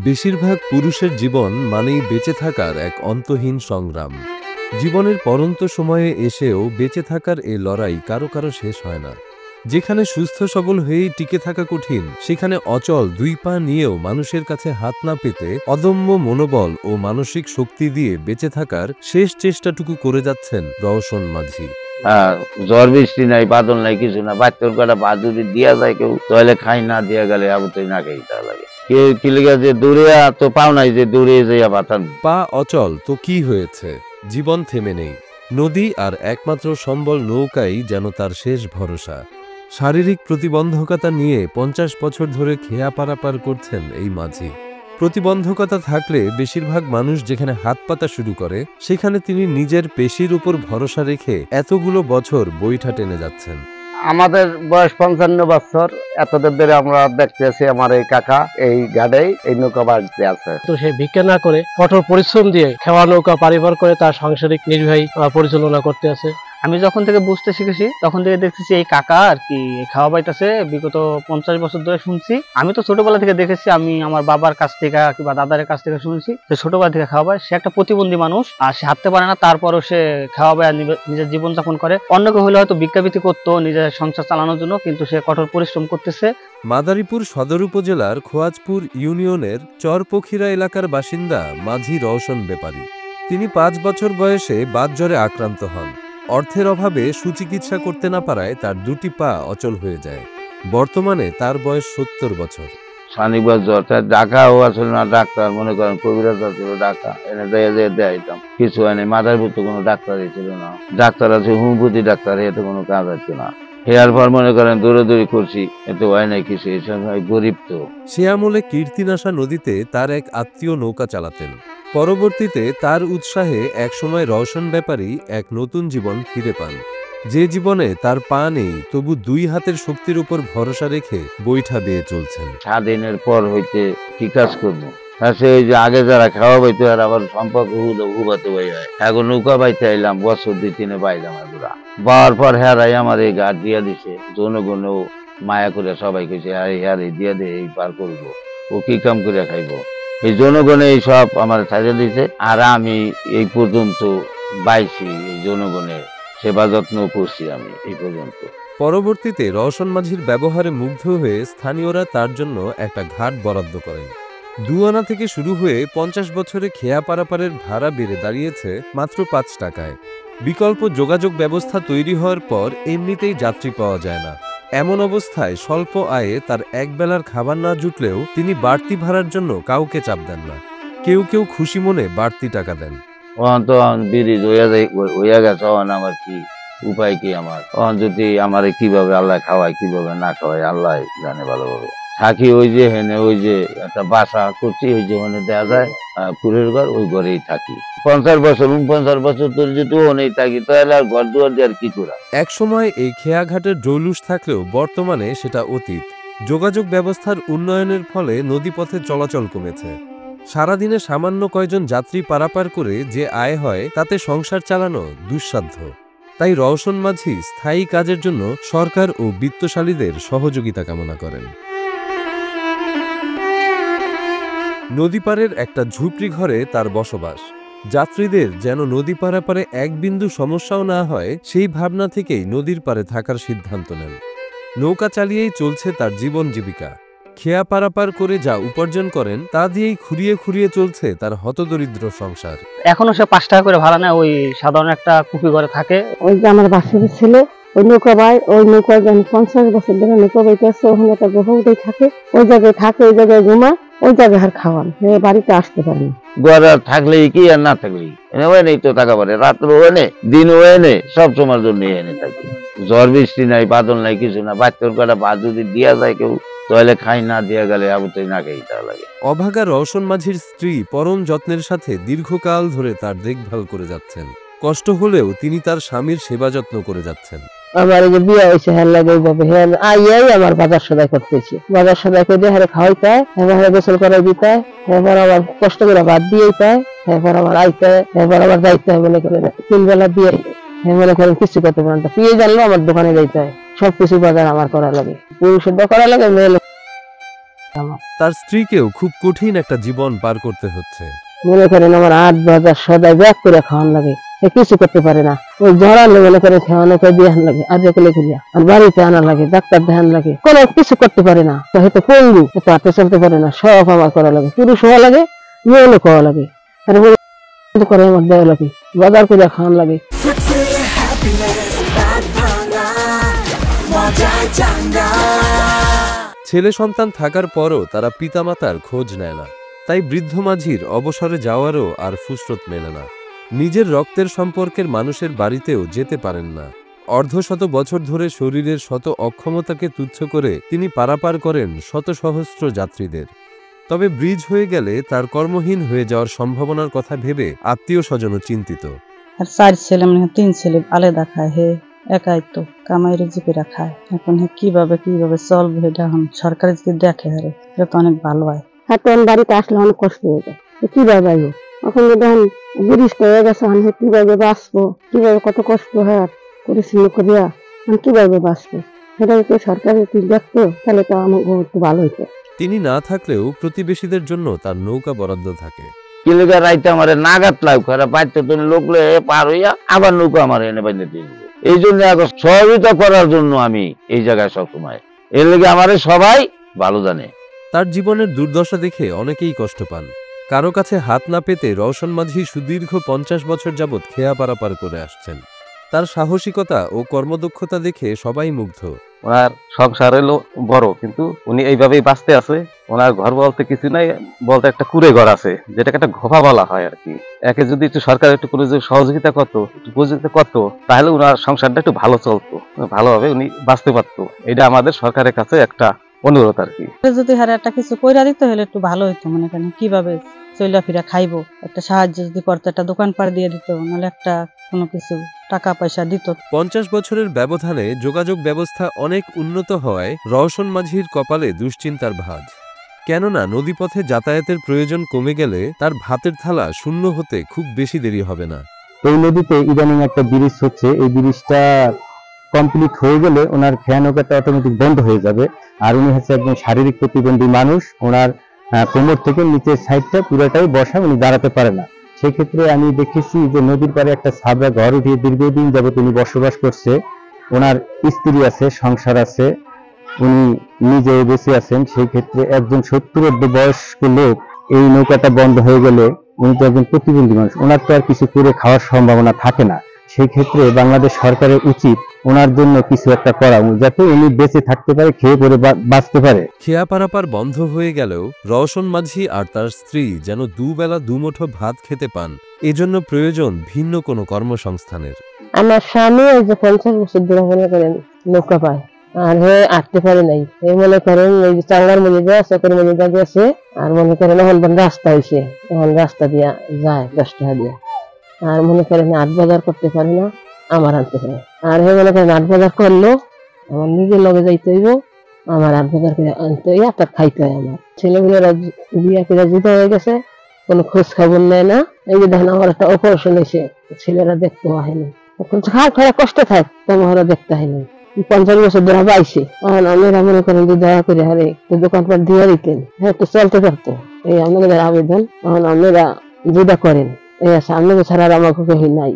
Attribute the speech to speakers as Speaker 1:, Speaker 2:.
Speaker 1: বেশিরভাগ পুরুষের জীবন মানেই বেঁচে থাকার এক অন্তহীন সংগ্রাম। জীবনের পরন্ত সময়ে এসেও বেঁচে থাকার এ লড়াই কারো কারো শেষ হয় না। যেখানে সুস্থ সবল হয়েই টিকে থাকা কঠিন, সেখানে অচল দুই পা নিয়েও মানুষের কাছে হাত না পেতে অদম্য মনোবল ও মানসিক শক্তি দিয়ে বেঁচে থাকার শেষ চেষ্টাটুকু করে যাচ্ছেন রওশন মাঝি।
Speaker 2: ঝড় বৃষ্টি নাই, বাদল নাই, কিছু না, বাচ্চার কটা পা যদি দিয়া যায় কেউ তাহলে খাই, না দিয়া গেলে আবুতই না খাই তা লাগে। কেউ কি লেগে যে দূরে তো পাও নাই যে দূরে যাইয়া বাতান।
Speaker 1: পা অচল তো কি হয়েছে, জীবন থেমে নেই। নদী আর একমাত্র সম্বল নৌকাই যেন তার শেষ ভরসা। শারীরিক প্রতিবন্ধকতা নিয়ে 50 বছর ধরে খেয়া পারাপার করছেন এই মাঝি। প্রতিবন্ধকতা থাকলে বেশিরভাগ মানুষ যেখানে হাত পাতা শুরু করে, সেখানে তিনি নিজের পেশির উপর ভরসা রেখে এতগুলো বছর বৈঠা টেনে যাচ্ছেন।
Speaker 2: আমাদের বয়স 55 বছর, এতদিন ধরে আমরা দেখতেছি আমার এই কাকা এই গাড়েই এই নৌকা বাড়িতে আছে।
Speaker 3: তো সে ভিক্ষা না করে কঠোর পরিশ্রম দিয়ে খেওয়া নৌকা পারিবার করে তার সাংসারিক নির্বাহী পরিচালনা করতে আছে।
Speaker 4: আমি যখন থেকে বুঝতে শিখেছি তখন থেকে দেখতেছি এই কাকা আর কি খাওয়া পাইতেছে বিগত 50 বছর ধরে শুনছি। আমি তো ছোটবেলা থেকে দেখেছি, আমি আমার বাবার কাছ থেকে কিংবা দাদার কাছ থেকে শুনছি যে ছোটবেলা থেকে খাওয়া পায়। সে একটা প্রতিবন্ধী মানুষ, আর সে হাঁটতে পারে না, তারপরও সে খাওয়া পায় নিজের জীবনযাপন করে। অন্যকে হলে হয়তো ভিক্ষাবৃত্তি করতো নিজের সংসার চালানোর জন্য, কিন্তু সে কঠোর পরিশ্রম করতেছে।
Speaker 1: মাদারীপুর সদর উপজেলার খোয়াজপুর ইউনিয়নের চরপখিরা এলাকার বাসিন্দা মাঝি রওশন ব্যাপারী। তিনি 5 বছর বয়সে বাতজ্বরে আক্রান্ত হন। অর্থের অভাবে সুচিকিৎসা করতে না পারায় তার দুটি পা অচল হয়ে যায়। বর্তমানে তার বয়স 70 বছর।
Speaker 2: শনিবার জ্বর, ডাকাও আসলে না, ডাক্তার মনে করেন কবিরাজ ছিল, ডাকা এনে দেয়াইতাম, কিছু হয়নি। মাথার ভিতরে কোনো ডাক্তারই ছিল না, ডাক্তার আছে হোমিওপ্যাথি ডাক্তার, এতে কোনো কাজ হচ্ছে না। হেয়ার পর মনে করেন দৌড়াদৌড়ি করছি, এত হয় নাই কিছু। এই সময় গরিব তো।
Speaker 1: সে আমলে কীর্তিনাশা নদীতে তার এক আত্মীয় নৌকা চালাতেন। পরবর্তীতে তার উৎসাহে একসময় রওশন ব্যাপারী এক নতুন জীবন ফিরে পান। যে জীবনে তার পা নেই, তবু 2 হাতের শক্তির উপর ভরসা রেখে বৈঠা বেয়ে চলছেন।
Speaker 2: স্বাধীনের পর হইতে কি কাজ করবো? সে ওই যে আগে যারা খাওয়া পাইতো আর আবার সম্পর্ক হুবাতে বই হয়। এখন নৌকা বাইতে আইলাম, বছর 2-3 পাইলাম এগুলা। পাওয়ার পর হেরাই আমার এই গাছ দিয়া দিছে, জনগণেও মায়া করে সবাই কইছে হেয়ারে দিয়া দে, এই পার করবো, ও কি কাম করে খাইবো। এই জনগণে এই সব আমার ছাড়িয়ে দিছে, আর আমি এই পর্যন্ত বাইছি এই জনগণের সেবা যত্ন করছি আমি এই পর্যন্ত।
Speaker 1: পরবর্তীতে রওশন মাঝির ব্যবহারে মুগ্ধ হয়ে স্থানীয়রা তার জন্য একটা ঘাট বরাদ্দ করেন। 2 আনা থেকে শুরু হয়ে 50 বছরে খেয়া পারাপারের ভাড়া বেড়ে দাঁড়িয়েছে মাত্র 5 টাকায়। বিকল্প যোগাযোগ ব্যবস্থা তৈরি হওয়ার পর এমনিতেই যাত্রী পাওয়া যায় না। এমন অবস্থায় স্বল্প আয়ে তার একবেলার খাবার না জুটলেও তিনি বাড়তি ভাড়ার জন্য কাউকে চাপ দেন না। কেউ কেউ খুশি মনে বাড়তি টাকা দেন।
Speaker 2: তো ব্রিজ হইয়া গেছে, আমার কি উপায়, কি আমার যদি আমার কিভাবে আল্লাহ খাওয়ায়, কিভাবে না খাওয়ায় আল্লাহ জানে ভালোভাবে। থাকি ওই যে হেনে, ওই যে একটা বাসা করছি, ওই যে ওখানে দেওয়া যায় কুড়ের ঘর, ওই ঘরেই থাকি। 50 বছর 49 বছর ধরে যদি ওখানেই থাকি, তাহলে আর ঘর দুয়ার দিয়ে আর কি করা।
Speaker 1: একসময় এই খেয়াঘাটের জৌলুস থাকলেও বর্তমানে সেটা অতীত। যোগাযোগ ব্যবস্থার উন্নয়নের ফলে নদীপথে চলাচল কমেছে। সারাদিনে সামান্য কয়জন যাত্রী পারাপার করে যে আয় হয়, তাতে সংসার চালানো দুঃসাধ্য। তাই রওশন মাঝি স্থায়ী কাজের জন্য সরকার ও বিত্তশালীদের সহযোগিতা কামনা করেন। নদীপাড়ের একটা ঝুপড়ি ঘরে তার বসবাস। যাত্রীদের যেন নদী পারাপারে এক বিন্দু সমস্যাও না হয়, সেই ভাবনা থেকেই নদীর পাড়ে থাকার সিদ্ধান্ত নেন। নৌকা চালিয়েই চলছে তার জীবন জীবিকা। খেয়া পারাপার করে যা উপার্জন করেন, তা দিয়েই খুঁড়িয়ে খুঁড়িয়ে চলছে তার হতদরিদ্র সংসার।
Speaker 4: এখনো সে 5 টাকা করে ভাড়া নেয়, ওই সাধারণ একটা কুপি ঘরে থাকে।
Speaker 5: ওই যে আমার বাসের ছেলে ওই নৌকা বাই, ওই নৌকায় 50 বছর ধরে নৌকা বাইতেছে, ওখানে একটা গোপালটাই থাকে, ওই জায়গায় থাকে, ওই জায়গায় ঘুমায়, ওই জায়গায় আর খাওয়ান, বাড়িতে আসতে পারে না।
Speaker 2: ঘরে থাকলেই কি আর না থাকলেই নেই তো টাকা পারে, রাত্র এনে দিন এনে সব সময়ের জন্য এনে থাকি। ঝড় বৃষ্টি নাই, বাদল নাই, কিছু না, বাচ্চার কটা পা যদি দিয়া যায় কেউ তাহলে খাই, না দিয়া গেলে আবুতই না খাই তা লাগে।
Speaker 1: অভাগা রওশন মাঝির স্ত্রী পরম যত্নের সাথে দীর্ঘকাল ধরে তার দেখভাল করে যাচ্ছেন। কষ্ট হলেও তিনি তার স্বামীর সেবা যত্ন করে যাচ্ছেন।
Speaker 5: আমার যে বিয়ে হয়েছে হ্যাঁ লাগে এইভাবে, হ্যাঁ আইয়াই আমার বাজার সদাই করতেছি, বাজার সদাই করে হ্যাঁ খাওয়াইতে হয়, হ্যাঁ গোসল করাই দিতে হয়, হ্যাঁ আবার কষ্ট করে ভাত দিয়েই পায়, হ্যাঁ আবার আইতে হয়, হ্যাঁ আবার যাইতে হয়, মনে করেন 3 বেলা দিয়ে, হ্যাঁ মনে করেন কিছু করতে পারেন না, পেয়ে জানলেও আমার দোকানে যাইতে হয়, সবকিছু বাজার আমার করা লাগে, পুরুষের করা লাগে, মেয়ে
Speaker 1: তার স্ত্রীকেও খুব কঠিন একটা জীবন পার করতে হচ্ছে।
Speaker 5: মনে করেন আমার 8 বাজার সদাই ব্যাগ করে খাওয়ান লাগে, কিছু করতে পারে না। ওই জড়ালে মনে করেন খাওয়ানো করে দিয়ে লাগে, আর রেখে করিয়া আর বাড়িতে আনা লাগে, ডাক্তার দেখান লাগে, কোনো কিছু করতে পারে না। হয়তো পঙ্গু, এত হাতে চলতে পারে না, সব আমার করা লাগে, পুরুষ হওয়া লাগে, মেয়েও খাওয়া লাগে, আর করে আমার দেওয়া লাগে, বাজার করে খাওয়ান লাগে।
Speaker 1: ছেলে সন্তান থাকার পরও তারা পিতামাতার খোঁজ নেয় না, তাই বৃদ্ধ মাঝির অবসরে যাওয়ারও আর ফুসরত মেলে না। নিজের রক্তের সম্পর্কের মানুষের বাড়িতেও যেতে পারেন না। অর্ধশত বছর ধরে শরীরের শত অক্ষমতাকে তুচ্ছ করে তিনি পারাপার করেন শত সহস্র যাত্রীদের। তবে ব্রিজ হয়ে গেলে তার কর্মহীন হয়ে যাওয়ার সম্ভাবনার কথা ভেবে আত্মীয় স্বজনও চিন্তিত।
Speaker 6: আর 4 ছেলে মানে 3 ছেলে আলাদা খায়, হে একাই তো কামাই রুজিকে খায়। এখন কিভাবে চলবে এটা এখন সরকার যদি দেখে, হারে এটা তো অনেক ভালো হয়।
Speaker 5: হাতেন বাড়িতে আসলে অনেক কষ্ট হয়ে যায়, কিভাবে আইব এখন যখন ব্রিজ হয়ে গেছে, কিভাবে বাঁচবো, কিভাবে কত কষ্ট হয় পরিশ্রম করিয়া কিভাবে বাঁচবো, সেটা যদি সরকার যদি দেখতো তাহলে তো আমার একটু ভালো হইতো।
Speaker 1: তিনি না থাকলেও প্রতিবেশীদের জন্য তার নৌকা বরাদ্দ থাকে।
Speaker 2: কিলোগা রাইতে আমার নাগাদ লাভ খারাপ পাইতে তুমি লোকলে পার হইয়া আবার নৌকা আমার এনে বাইনে দিয়ে দিবে। এই জন্য এখন সহযোগিতা করার জন্য আমি এই জায়গায় সবসময়, এর লেগে আমার সবাই ভালো জানে।
Speaker 1: তার জীবনের দুর্দশা দেখে অনেকেই কষ্ট পান। কারো কাছে হাত না পেতে রওশন মাঝি সুদীর্ঘ 50 বছর যাবৎ খেয়া পারাপার করে আসছেন। তার সাহসিকতা ও কর্মদক্ষতা দেখে সবাই মুগ্ধ।
Speaker 7: ওনার সংসার হলো বড়, কিন্তু উনি এইভাবেই বাঁচতে আছে। ওনার ঘর বলতে কিছু নাই, বলতে একটা কুড়ে ঘর আছে, যেটাকে একটা ঘোপা বলা হয় আর কি। একে যদি একটু সরকার একটু কোনো সহযোগিতা করতো, একটু প্রযোজিতা করতো, তাহলে ওনার সংসারটা একটু ভালো চলতো, ভালোভাবে উনি বাঁচতে পারতো। এটা আমাদের সরকারের কাছে একটা অনুরোধ আর কি।
Speaker 6: যদি হারে একটা কিছু কইরা দিতে হলে একটু ভালো হইতো, মনে করেন কিভাবে চইলা ফিরা খাইবো, একটা সাহায্য যদি করতো, একটা দোকান পাড় দিয়ে দিত, নাহলে একটা কোনো কিছু টাকা পয়সা দিত।
Speaker 1: 50 বছরের ব্যবধানে যোগাযোগ ব্যবস্থা অনেক উন্নত হওয়ায় রওশন মাঝির কপালে দুশ্চিন্তার ভাঁজ। কেননা নদীপথে যাতায়াতের প্রয়োজন কমে গেলে তার ভাতের থালা শূন্য হতে খুব বেশি দেরি হবে না।
Speaker 8: এই নদীতে ইদানিং একটা ব্রিজ হচ্ছে, এই ব্রিজটা কমপ্লিট হয়ে গেলে ওনার খেয়া নৌকাটা অটোমেটিক বন্ধ হয়ে যাবে। আর উনি হচ্ছে একজন শারীরিক প্রতিবন্ধী মানুষ, ওনার কোমর থেকে নিচের সাইডটা পুরোটাই বসা, উনি দাঁড়াতে পারে না। সেক্ষেত্রে আমি দেখেছি যে নদীর পাড়ে একটা ছাবড়া ঘর উঠিয়ে দীর্ঘদিন যাবত উনি বসবাস করছে। ওনার স্ত্রী আছে, সংসার আছে, উনি নিজে বেঁচে আছেন। সেই ক্ষেত্রে একজন 70 বয়স্ক লোক এই নৌকাটা বন্ধ হয়ে গেলে, উনি তো একজন প্রতিবন্ধী মানুষ, ওনার তো আর কিছু করে খাওয়ার সম্ভাবনা থাকে না। সেই ক্ষেত্রে বাংলাদেশ সরকারের উচিত ওনার জন্য কিছু একটা করা, যাতে উনি বেঁচে থাকতে পারে, খেয়ে পরে বাঁচতে পারে।
Speaker 1: খেয়া পারাপার বন্ধ হয়ে গেলেও রওশন মাঝি আর তার স্ত্রী যেন দুবেলা দুমুঠো ভাত খেতে পান, এজন্য প্রয়োজন ভিন্ন কোনো কর্মসংস্থানের।
Speaker 5: আমার স্বামী ওই যে 50 বছর ধরে মনে করেন নৌকা পায়, আর হয়ে আটতে পারে নাই। এই মনে করেন এই যে চাঙ্গার মধ্যে আছে, মধ্যে গেছে, আর মনে করেন এখন রাস্তা হয়েছে, এখন রাস্তা দিয়া যায় 10 টাকা দিয়ে। আর মনে করেন 8 বাজার করতে পারে না, আমার আনতে পারে। আর হে মনে করেন 8 বাজার করলো, আমার নিজের লগে যাইতে হইব, আমার 8 বাজার করে আনতে হইয়া তার খাইতে হয়। আমার ছেলেগুলোরা বিয়া করে জুতা হয়ে গেছে, কোনো খোঁজ খবর নেয় না। এই যে দেখেন আমার একটা অপারেশন হয়েছে, ছেলেরা দেখতে হয়নি, এখন খারাপ কষ্ট থাকে, তোমার দেখতে হয়নি। 50 বছর ধরে পাইছে, এখন আমরা মনে করেন যে দয়া করে হারে দোকানপাট দিয়ে দিতেন, হ্যাঁ একটু চলতে পারতো। এই আপনাদের আবেদন, এখন আপনারা যেটা করেন এই আছে, আপনাদের ছাড়া আমার নাই।